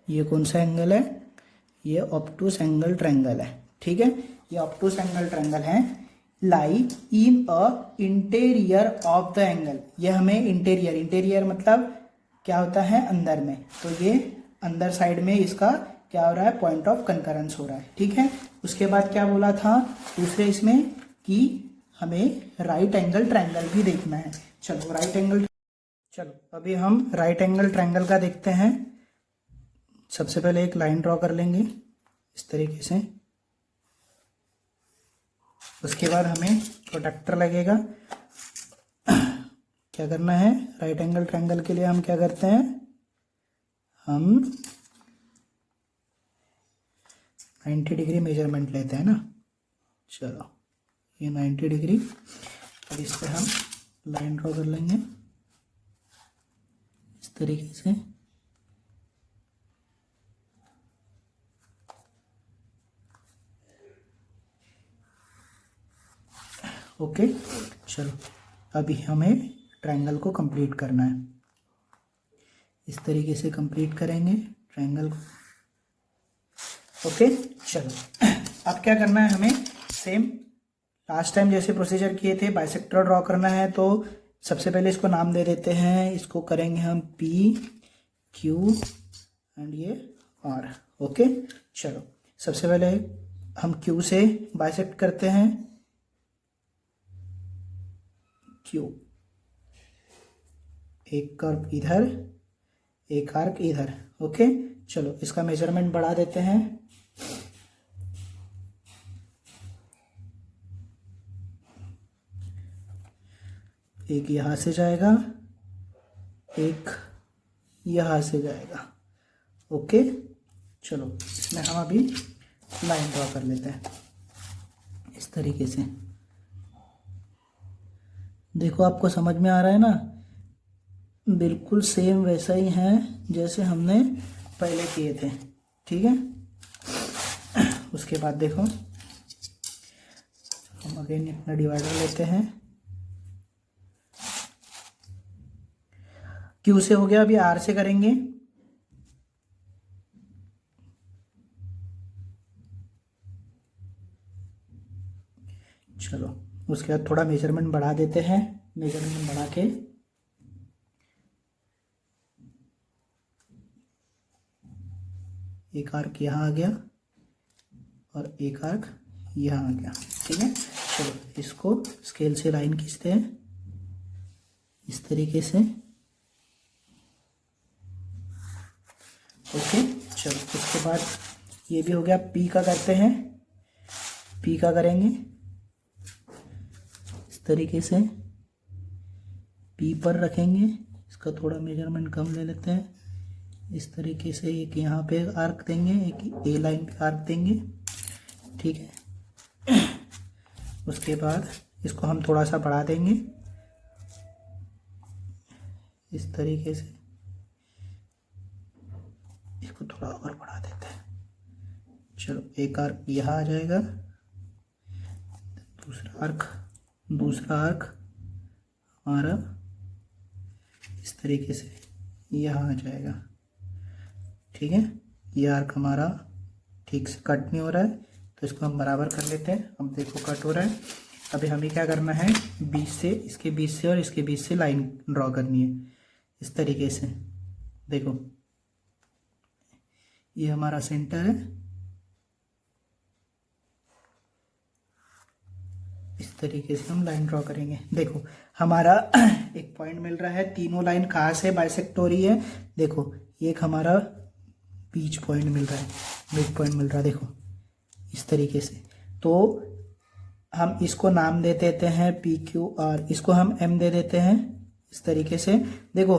ये कौन सा एंगल है, ये ऑब्टूस एंगल ट्रायंगल है, ठीक है। ये ऑब्टूस एंगल ट्रायंगल है, लाई इन अ इंटीरियर ऑफ द एंगल। ये हमें इंटीरियर मतलब क्या होता है, अंदर में, तो ये अंदर साइड में इसका क्या हो रहा है, पॉइंट ऑफ कंकरेंस हो रहा है। ठीक है, उसके बाद क्या बोला था दूसरे इसमें कि हमें राइट एंगल ट्रायंगल भी देखना है। चलो अभी हम राइट एंगल ट्रायंगल का देखते हैं। सबसे पहले एक लाइन ड्रॉ कर लेंगे इस तरीके से। उसके बाद हमें प्रोटेक्टर लगेगा। क्या करना है, राइट एंगल ट्रायंगल के लिए हम क्या करते हैं, हम 90 डिग्री मेजरमेंट लेते हैं ना। चलो ये 90 डिग्री, और इस पे हम लाइन ड्रॉ कर लेंगे इस तरीके से। ओके, चलो अभी हमें ट्रायंगल को कंप्लीट करना है। इस तरीके से कंप्लीट करेंगे ट्रायंगल को। ओके, चलो अब क्या करना है, हमें सेम लास्ट टाइम जैसे प्रोसीजर किए थे, बाइसेक्टर ड्रॉ करना है। तो सबसे पहले इसको नाम दे देते हैं, इसको करेंगे हम P Q एंड ये R। ओके, चलो सबसे पहले हम Q से बाइसेक्ट करते हैं। Q, एक कर्व इधर, एक आर्क इधर। ओके, चलो इसका मेजरमेंट बढ़ा देते हैं। एक यहाँ से जाएगा, एक यहाँ से जाएगा। ओके, चलो इसमें हम अभी लाइन ड्रॉ कर लेते हैं इस तरीके से। देखो आपको समझ में आ रहा है ना, बिल्कुल सेम वैसा ही है जैसे हमने पहले किए थे। ठीक है, उसके बाद देखो हम अगेन अपना डिवाइडर लेते हैं। Q से हो गया, अभी R से करेंगे। चलो उसके बाद थोड़ा मेजरमेंट बढ़ा देते हैं। मेजरमेंट बढ़ा के एक आर्क यहाँ आ गया और एक आर्क यहाँ आ गया। ठीक है, चलो इसको स्केल से लाइन खींचते हैं इस तरीके से। ओके, चलो उसके बाद ये भी हो गया। P का करते हैं, P का करेंगे इस तरीके से। P पर रखेंगे, इसका थोड़ा मेजरमेंट कम ले लेते हैं इस तरीके से। एक यहाँ पे आर्क देंगे, एक A लाइन पे आर्क देंगे। ठीक है, उसके बाद इसको हम थोड़ा सा बढ़ा देंगे इस तरीके से। इसको थोड़ा और बढ़ा देते हैं। चलो एक आर्क यहाँ आ जाएगा, दूसरा आर्क हमारा इस तरीके से यहाँ आ जाएगा। ठीक है, ये आर्क हमारा ठीक से कट नहीं हो रहा है, तो इसको हम बराबर कर लेते हैं। अब देखो कट हो रहा है। अभी हमें क्या करना है, बीच से, इसके बीच से और इसके बीच से लाइन ड्रॉ करनी है इस तरीके से। देखो ये हमारा सेंटर है, इस तरीके से हम लाइन ड्रॉ करेंगे। देखो हमारा एक पॉइंट मिल रहा है। तीनों लाइन कहाँ से बाइसेक्ट हो रही है, देखो ये एक हमारा बीच पॉइंट मिल रहा है, मिड पॉइंट मिल रहा है, देखो इस तरीके से। तो हम इसको नाम दे देते हैं PQR, इसको हम M दे देते हैं इस तरीके से। देखो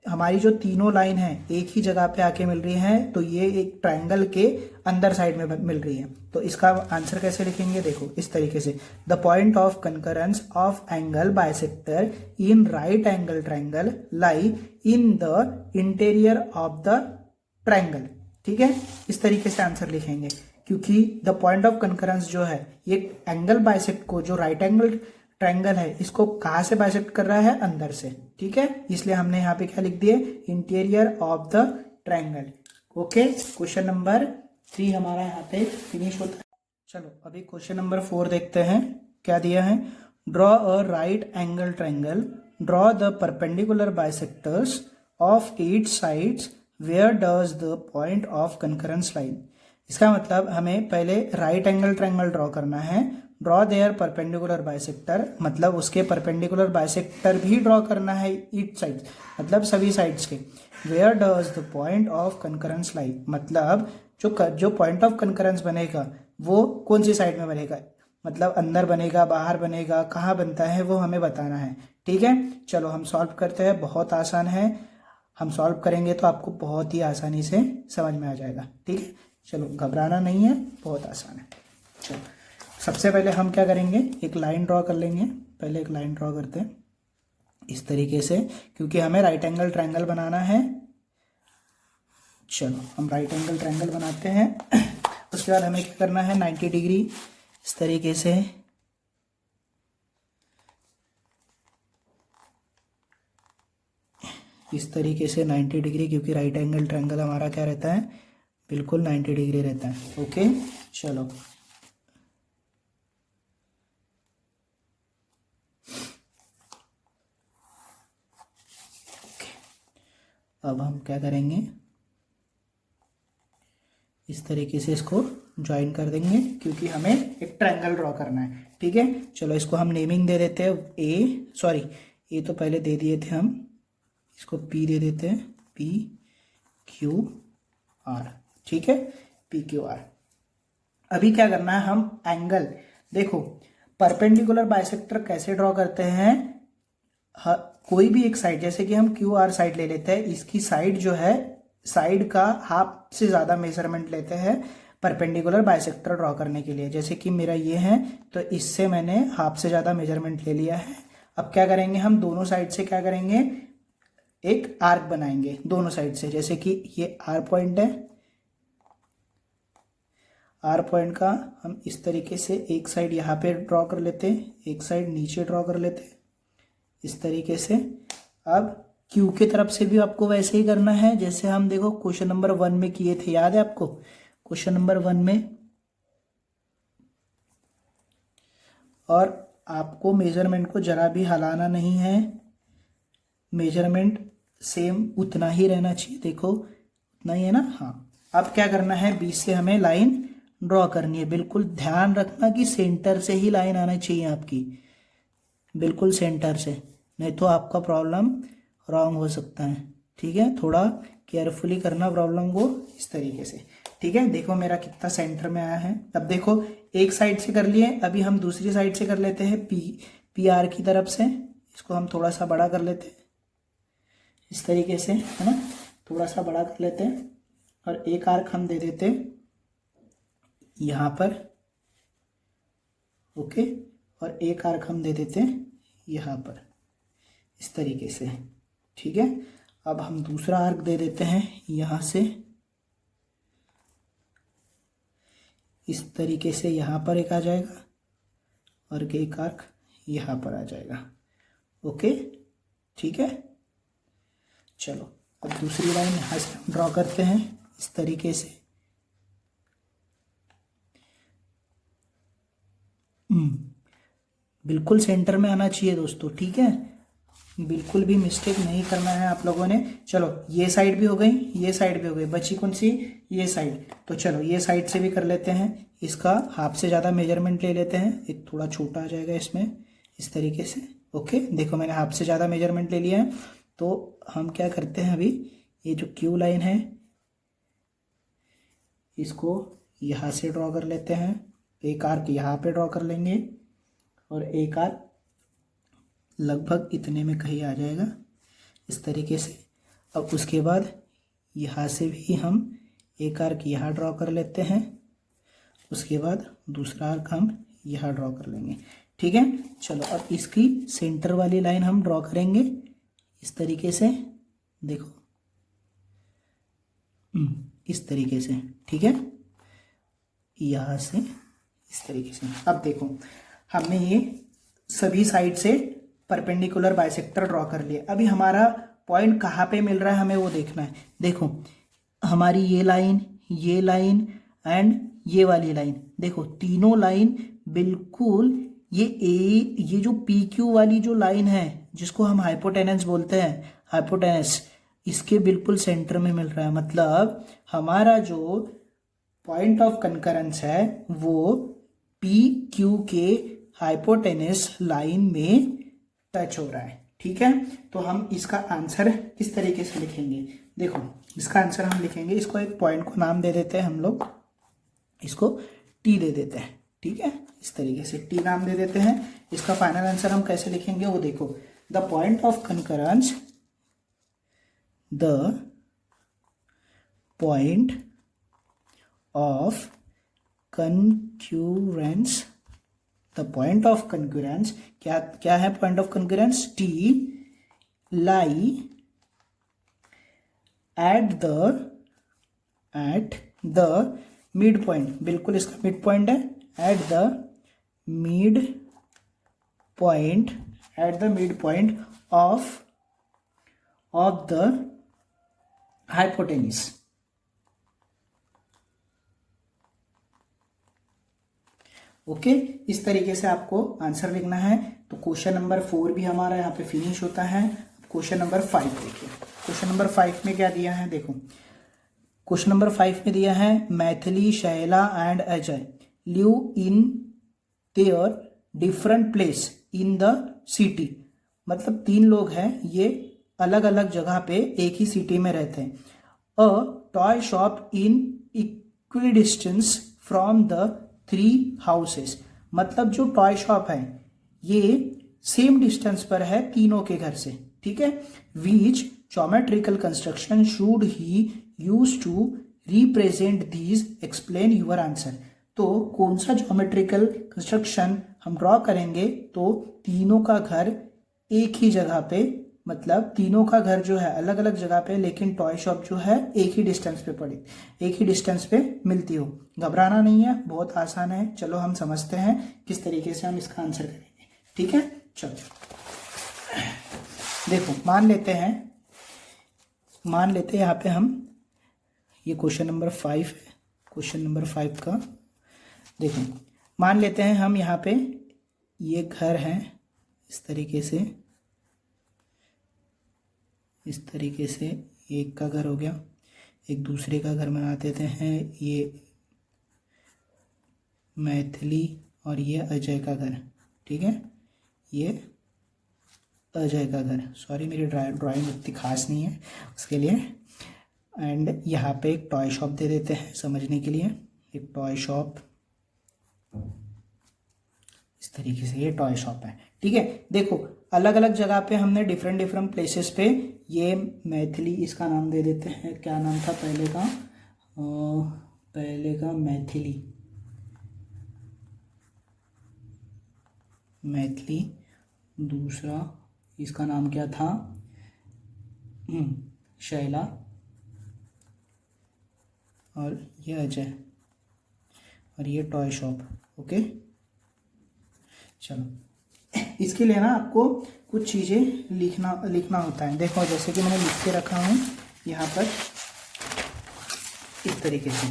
हमारी जो तीनों लाइन है एक ही जगह पे आके मिल रही हैं, तो ये एक ट्रायंगल के अंदर साइड में मिल रही है। तो इसका आंसर कैसे लिखेंगे, देखो इस तरीके से। The point of concurrence of angle bisector in right angle triangle lie in the interior of the triangle. ठीक है, इस तरीके से आंसर लिखेंगे, क्योंकि द पॉइंट ऑफ कंकरेंस जो है ये एंगल बाइसेक्ट को, जो राइट एंगल ट्रायंगल है, इसको कहाँ से बाइसेक्ट कर रहा है, अंदर से। ठीक है, इसलिए हमने यहाँ पे क्या लिख दिए, interior of the triangle. Okay, question number 3 हमारा यहाँ पे फिनिश होता है। चलो अभी क्वेश्चन नंबर 4 देखते हैं। क्या दिया है, draw a right angle triangle, draw the perpendicular bisectors of each sides, where does the point of concurrence line. इसका मतलब हमें पहले राइट एंगल ट्रायंगल ड्रॉ करना है, ड्रॉ देयर परपेंडिकुलर बाइसेक्टर, मतलब उसके परपेंडिकुलर बाइसेक्टर भी ड्रॉ करना है ईच साइड, मतलब सभी साइड्स के। Where does the point of concurrence line, मतलब जो पॉइंट ऑफ कंकरेंस बनेगा वो कौन सी साइड में बनेगा, मतलब अंदर बनेगा, बाहर बनेगा, कहाँ बनता है वो हमें बताना है। ठीक है, चलो हम सॉल्व करते हैं। बहुत आसान है, हम सॉल्व करेंगे तो आपको बहुत ही आसानी से समझ में आ जाएगा। ठीक है, चलो घबराना नहीं है, बहुत आसान है। चलो सबसे पहले हम क्या करेंगे, एक लाइन ड्रॉ कर लेंगे। पहले एक लाइन ड्रॉ करते हैं इस तरीके से, क्योंकि हमें राइट एंगल ट्रायंगल बनाना है। चलो हम राइट एंगल ट्रायंगल बनाते हैं। उसके बाद हमें क्या करना है, 90 डिग्री इस तरीके से, इस तरीके से 90 डिग्री, क्योंकि राइट एंगल ट्रायंगल हमारा क्या रहता है, बिल्कुल 90 डिग्री रहता है। ओके, चलो अब हम क्या करेंगे, इस तरीके से इसको ज्वाइन कर देंगे, क्योंकि हमें एक ट्रायंगल ड्रॉ करना है। ठीक है, चलो इसको हम नेमिंग दे देते हैं, ए तो पहले दे दिए थे हम, इसको पी दे देते हैं, पी क्यू आर। ठीक है, पी क्यू आर। अभी क्या करना है, हम एंगल, देखो परपेंडिकुलर बाइसेक्टर कैसे ड्रॉ करते हैं, कोई भी एक साइड, जैसे कि हम क्यू आर साइड ले लेते हैं, इसकी साइड जो है, साइड का हाफ से ज़्यादा मेजरमेंट लेते हैं परपेंडिकुलर बाइसेक्टर ड्रॉ करने के लिए। जैसे कि मेरा ये है, तो इससे मैंने हाफ से ज़्यादा मेजरमेंट ले लिया है। अब क्या करेंगे, हम दोनों साइड से क्या करेंगे, एक आर्क बनाएंगे दोनों साइड से। जैसे कि ये आर पॉइंट है, आर पॉइंट का हम इस तरीके से एक साइड यहाँ पे ड्रॉ कर लेते हैं, एक साइड नीचे ड्रॉ कर लेते हैं इस तरीके से। अब क्यू की तरफ से भी आपको वैसे ही करना है, जैसे हम देखो क्वेश्चन नंबर 1 में किए थे, याद है आपको, क्वेश्चन नंबर 1 में। और आपको मेजरमेंट को जरा भी हिलाना नहीं है, मेजरमेंट सेम उतना ही रहना चाहिए, देखो उतना ही है ना। हाँ, अब क्या करना है, बीच से हमें लाइन ड्रॉ करनी है। बिल्कुल ध्यान रखना कि सेंटर से ही लाइन आना चाहिए आपकी, बिल्कुल सेंटर से, नहीं तो आपका प्रॉब्लम रॉन्ग हो सकता है। ठीक है, थोड़ा केयरफुली करना प्रॉब्लम को, इस तरीके से। ठीक है, देखो मेरा कितना सेंटर में आया है। अब देखो एक साइड से कर लिए, अभी हम दूसरी साइड से कर लेते हैं, पी आर की तरफ से। इसको हम थोड़ा सा बड़ा कर लेते हैं इस तरीके से, है ना, थोड़ा सा बड़ा कर लेते हैं। और एक आर्क हम दे देते हैं यहाँ पर, ओके, और एक आर्क हम दे देते हैं यहाँ पर इस तरीके से। ठीक है, अब हम दूसरा आर्क दे देते हैं यहाँ से, इस तरीके से यहाँ पर एक आ जाएगा, और एक आर्क यहाँ पर आ जाएगा। ओके, ठीक है, चलो अब दूसरी लाइन यहाँ से ड्रॉ करते हैं इस तरीके से। बिल्कुल सेंटर में आना चाहिए दोस्तों। ठीक है, बिल्कुल भी मिस्टेक नहीं करना है आप लोगों ने। चलो ये साइड भी हो गई, ये साइड भी हो गई, बची कौन सी, ये साइड। तो चलो ये साइड से भी कर लेते हैं, इसका हाफ से ज़्यादा मेजरमेंट ले लेते हैं, एक थोड़ा छोटा आ जाएगा इसमें इस तरीके से। ओके, देखो मैंने हाफ से ज़्यादा मेजरमेंट ले लिया है। तो हम क्या करते हैं, अभी ये जो क्यू लाइन है इसको यहाँ से ड्रॉ कर लेते हैं, एक आर्क यहाँ पे ड्रॉ कर लेंगे, और एक आर्क लगभग इतने में कहीं आ जाएगा इस तरीके से। अब उसके बाद यहाँ से भी हम एक आर्क यहाँ ड्रॉ कर लेते हैं, उसके बाद दूसरा आर्क हम यहाँ ड्रॉ कर लेंगे। ठीक है, चलो अब इसकी सेंटर वाली लाइन हम ड्रॉ करेंगे इस तरीके से, देखो इस तरीके से। ठीक है, यहाँ से इस तरीके से। अब देखो हमने ये सभी साइड से परपेंडिकुलर बाइसेक्टर ड्रॉ कर लिए। अभी हमारा पॉइंट कहाँ पे मिल रहा है हमें वो देखना है। देखो हमारी ये लाइन एंड ये वाली लाइन, देखो तीनों लाइन बिल्कुल ये जो पी क्यू वाली जो लाइन है जिसको हम हाइपोटेनस बोलते हैं, हाइपोटेनस, इसके बिल्कुल सेंटर में मिल रहा है। मतलब हमारा जो पॉइंट ऑफ कंकरेंस है वो पी क्यू के हाइपोटेनस लाइन में टच हो रहा है। ठीक है, तो हम इसका आंसर किस तरीके से लिखेंगे? देखो, इसका आंसर हम लिखेंगे, इसको एक पॉइंट को नाम दे देते हैं हम लोग, इसको टी दे देते हैं। ठीक है, इस तरीके से टी नाम दे देते हैं। इसका फाइनल आंसर हम कैसे लिखेंगे वो देखो, the point of concurrence, the point of concurrence, the point of concurrence, क्या है point of concurrence? T lie at the mid point, बिल्कुल इसका मिड पॉइंट है, at the mid point of the hypotenuse. Okay, इस तरीके से आपको answer लिखना है। तो क्वेश्चन नंबर 4 भी हमारा यहाँ पे फिनिश होता है। क्वेश्चन नंबर 5 देखिए, क्वेश्चन नंबर 5 में क्या दिया है? देखो, क्वेश्चन नंबर 5 में दिया है Maithili, Shaila and Ajay live in their different place in the city. मतलब 3 लोग हैं, ये अलग अलग जगह पे एक ही सिटी में रहते हैं। A toy shop in equidistance from the 3 houses. मतलब जो टॉय शॉप है ये सेम डिस्टेंस पर है तीनों के घर से। ठीक है, which geometrical construction should he use to represent these, explain your answer. तो कौन सा ज्योमेट्रिकल कंस्ट्रक्शन हम ड्रॉ करेंगे? तो तीनों का घर एक ही जगह पे, मतलब तीनों का घर जो है अलग अलग जगह पे, लेकिन टॉय शॉप जो है एक ही डिस्टेंस पे पड़ी, एक ही डिस्टेंस पे मिलती हो। घबराना नहीं है, बहुत आसान है। चलो हम समझते हैं किस तरीके से हम इसका आंसर करेंगे। ठीक है, चलो देखो, मान लेते हैं यहाँ पे हम, ये क्वेश्चन नंबर 5 है, क्वेश्चन नंबर 5 का देखो, मान लेते हैं हम यहाँ पे ये घर है, इस तरीके से एक का घर हो गया, एक दूसरे का घर बना देते हैं, ये मैथिली और ये अजय का घर। ठीक है, ये अजय का घर, सॉरी मेरी ड्राइंग इतनी खास नहीं है उसके लिए। एंड यहाँ पे एक टॉय शॉप दे देते हैं समझने के लिए, एक टॉय शॉप, इस तरीके से ये टॉय शॉप है। ठीक है, देखो अलग अलग जगह पे हमने डिफरेंट प्लेसेस पे ये मैथिली, इसका नाम दे देते हैं, क्या नाम था पहले का? मैथिली, दूसरा इसका नाम क्या था? शैला, और ये अजय, और ये टॉय शॉप। ओके, चलो इसके लिए ना आपको कुछ चीज़ें लिखना होता है। देखो जैसे कि मैंने लिख के रखा हूँ यहाँ पर इस तरीके से।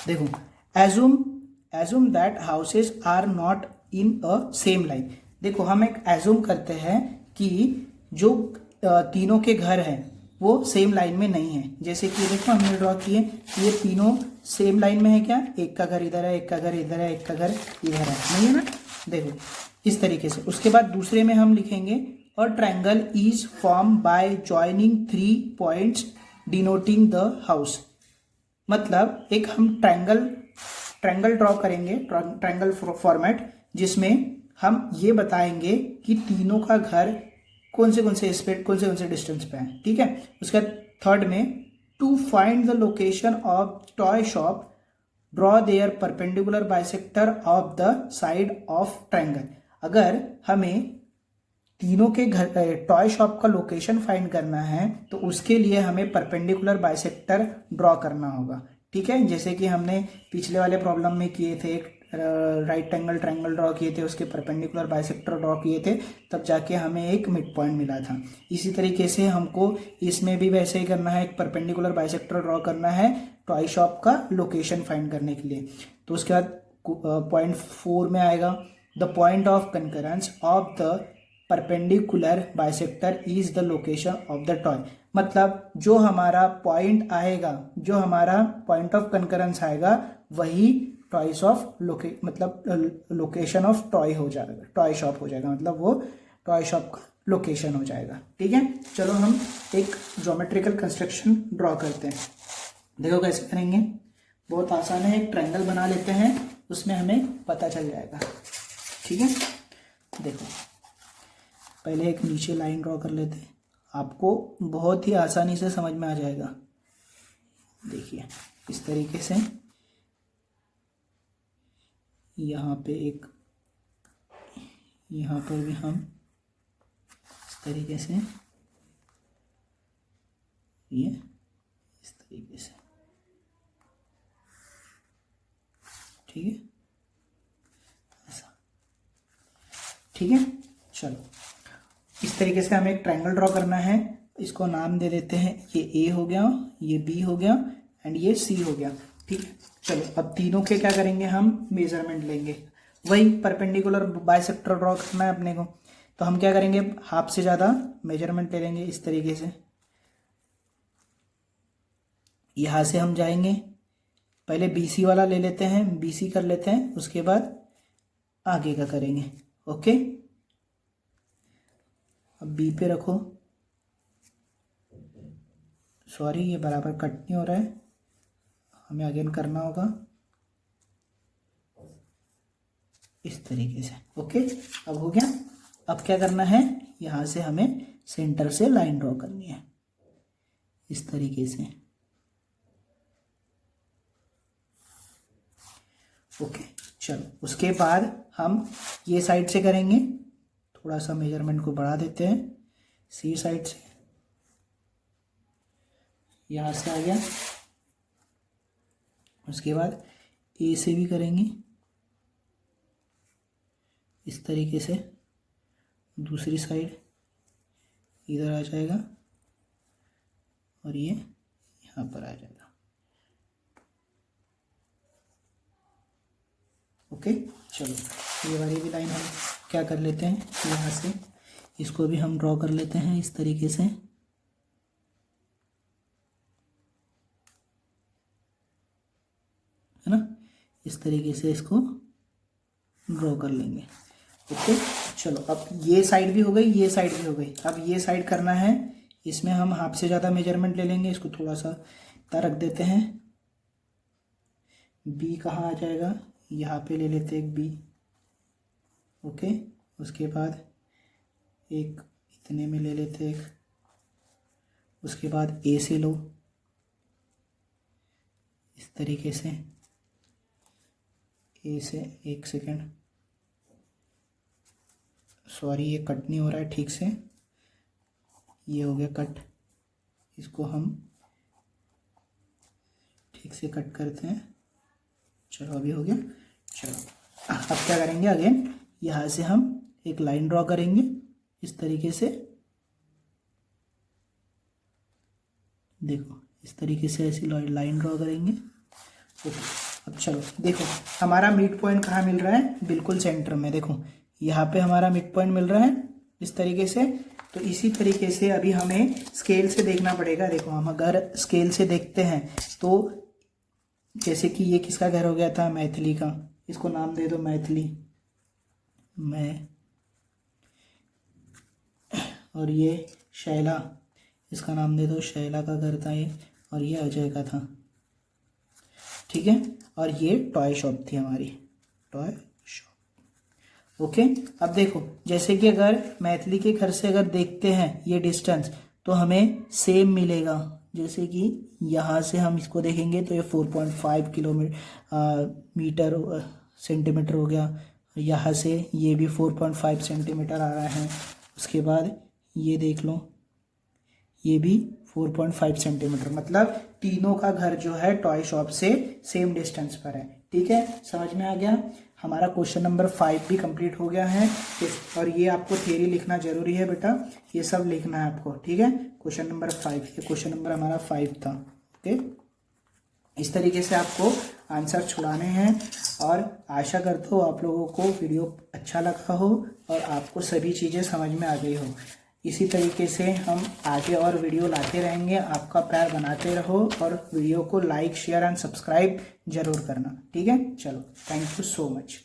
देखो, assume that houses are not in a same line. देखो हम एक एज्यूम करते हैं कि जो तीनों के घर हैं वो सेम लाइन में नहीं है। जैसे कि देखो हमने ड्रॉ किए, ये तीनों सेम लाइन में है क्या? एक का घर इधर है, एक का घर इधर है, एक का घर इधर है, नहीं है ना? देखो इस तरीके से। उसके बाद दूसरे में हम लिखेंगे a triangle is form by joining 3 points denoting the house. मतलब एक हम ट्रायंगल ड्रॉ करेंगे, ट्रायंगल फॉर्मेट, जिसमें हम ये बताएंगे कि तीनों का घर कौन से डिस्टेंस पे है। ठीक है, उसके बाद थर्ड में to find the location of toy shop draw there perpendicular bisector of the side of triangle. अगर हमें तीनों के घर टॉय शॉप का लोकेशन फाइंड करना है तो उसके लिए हमें परपेंडिकुलर बाइसेक्टर ड्रॉ करना होगा। ठीक है, जैसे कि हमने पिछले वाले प्रॉब्लम में किए थे, एक राइट एंगल ट्रायंगल ड्रॉ किए थे, उसके परपेंडिकुलर बाइसेक्टर ड्रॉ किए थे, तब जाके हमें एक मिड पॉइंट मिला था। इसी तरीके से हमको इसमें भी वैसे ही करना है, एक परपेंडिकुलर बाइसेक्टर ड्रॉ करना है टॉय शॉप का लोकेशन फाइंड करने के लिए। तो उसके बाद पॉइंट 4 में आएगा the point of concurrence of the perpendicular bisector is the location of the toy. मतलब जो हमारा पॉइंट आएगा, जो हमारा पॉइंट ऑफ कंकरेंस आएगा, वही toys of location of toy हो जाएगा, टॉय शॉप हो जाएगा, मतलब वो टॉय शॉप का लोकेशन हो जाएगा। ठीक है, चलो हम एक ज्योमेट्रिकल कंस्ट्रक्शन ड्रॉ करते हैं। देखो कैसे करेंगे, बहुत आसान है। एक ट्रायंगल बना लेते हैं, उसमें हमें पता चल जाएगा। ठीक है, देखो पहले एक नीचे लाइन ड्रॉ कर लेते हैं, आपको बहुत ही आसानी से समझ में आ जाएगा। देखिए इस तरीके से यहाँ पे एक, यहाँ पर भी हम इस तरीके से, ये इस तरीके से। ठीक है, ऐसा। ठीक है, चलो इस तरीके से हमें एक ट्रायंगल ड्रॉ करना है। इसको नाम दे देते हैं, ये ए हो गया, ये बी हो गया एंड ये सी हो गया। ठीक है, चलो अब तीनों के क्या करेंगे, हम मेजरमेंट लेंगे। वही परपेंडिकुलर बाइसेक्टर ड्रॉ करना है अपने को, तो हम क्या करेंगे, हाफ से ज़्यादा मेजरमेंट ले लेंगे इस तरीके से। यहाँ से हम जाएंगे, पहले BC वाला ले लेते हैं, BC कर लेते हैं, उसके बाद आगे का करेंगे। ओके, अब B पे रखो। सॉरी, ये बराबर कट नहीं हो रहा है, हमें अगेन करना होगा इस तरीके से। ओके, अब हो गया। अब क्या करना है, यहाँ से हमें सेंटर से लाइन ड्रॉ करनी है इस तरीके से। ओके, चलो उसके बाद हम ये साइड से करेंगे, थोड़ा सा मेजरमेंट को बढ़ा देते हैं। सी साइड से यहाँ से आ गया, उसके बाद ए से भी करेंगे इस तरीके से। दूसरी साइड इधर आ जाएगा और ये यहाँ पर आ जाएगा। ओके, चलो ये वाली भी लाइन हम क्या कर लेते हैं, यहाँ से इसको भी हम ड्रॉ कर लेते हैं इस तरीके से। है ना, इस तरीके से इसको ड्रॉ कर लेंगे। ओके, चलो अब ये साइड भी हो गई, ये साइड भी हो गई। अब ये साइड करना है, इसमें हम हाफ से ज़्यादा मेजरमेंट ले लेंगे। इसको थोड़ा सा रख देते हैं। बी कहाँ आ जाएगा, यहाँ पे ले लेते हैं एक बी। ओके, उसके बाद एक इतने में ले लेते एक, उसके बाद ए से लो इस तरीके से। ए से, एक सेकेंड, सॉरी ये कट नहीं हो रहा है ठीक से। ये हो गया कट, इसको हम ठीक से कट करते हैं। चलो अभी हो गया। चलो अब क्या करेंगे, अगेन यहाँ से हम एक लाइन ड्रॉ करेंगे इस तरीके से। देखो इस तरीके से ऐसी लाइन ड्रॉ करेंगे। ओके, अब चलो देखो हमारा मिड पॉइंट कहाँ मिल रहा है, बिल्कुल सेंटर में। देखो यहाँ पे हमारा मिड पॉइंट मिल रहा है इस तरीके से। तो इसी तरीके से अभी हमें स्केल से देखना पड़ेगा। देखो हम अगर स्केल से देखते हैं तो जैसे कि ये किसका घर हो गया था, मैथिली का। इसको नाम दे दो मैथिली, और ये शैला, इसका नाम दे दो शैला का घर था ये, और ये अजय का था। ठीक है, और ये टॉय शॉप थी हमारी, टॉय शॉप। ओके, अब देखो जैसे कि अगर मैथिली के घर से अगर देखते हैं ये डिस्टेंस, तो हमें सेम मिलेगा। जैसे कि यहाँ से हम इसको देखेंगे तो ये 4.5 मीटर सेंटीमीटर हो गया। यहाँ से ये भी 4.5 सेंटीमीटर आ रहा है। उसके बाद ये देख लो, ये भी 4.5 सेंटीमीटर। मतलब तीनों का घर जो है टॉय शॉप से सेम डिस्टेंस पर है। ठीक है, समझ में आ गया। हमारा क्वेश्चन नंबर 5 भी कंप्लीट हो गया है। और ये आपको थ्योरी लिखना जरूरी है बेटा, ये सब लिखना है आपको। ठीक है, क्वेश्चन नंबर 5, ये क्वेश्चन नंबर हमारा 5 था। ओके। इस तरीके से आपको आंसर छुड़ाने हैं और आशा करता हूँ आप लोगों को वीडियो अच्छा लगा हो और आपको सभी चीज़ें समझ में आ गई हो। इसी तरीके से हम आगे और वीडियो लाते रहेंगे। आपका प्यार बनाते रहो और वीडियो को लाइक शेयर एंड सब्सक्राइब जरूर करना। ठीक है, चलो, थैंक यू सो मच।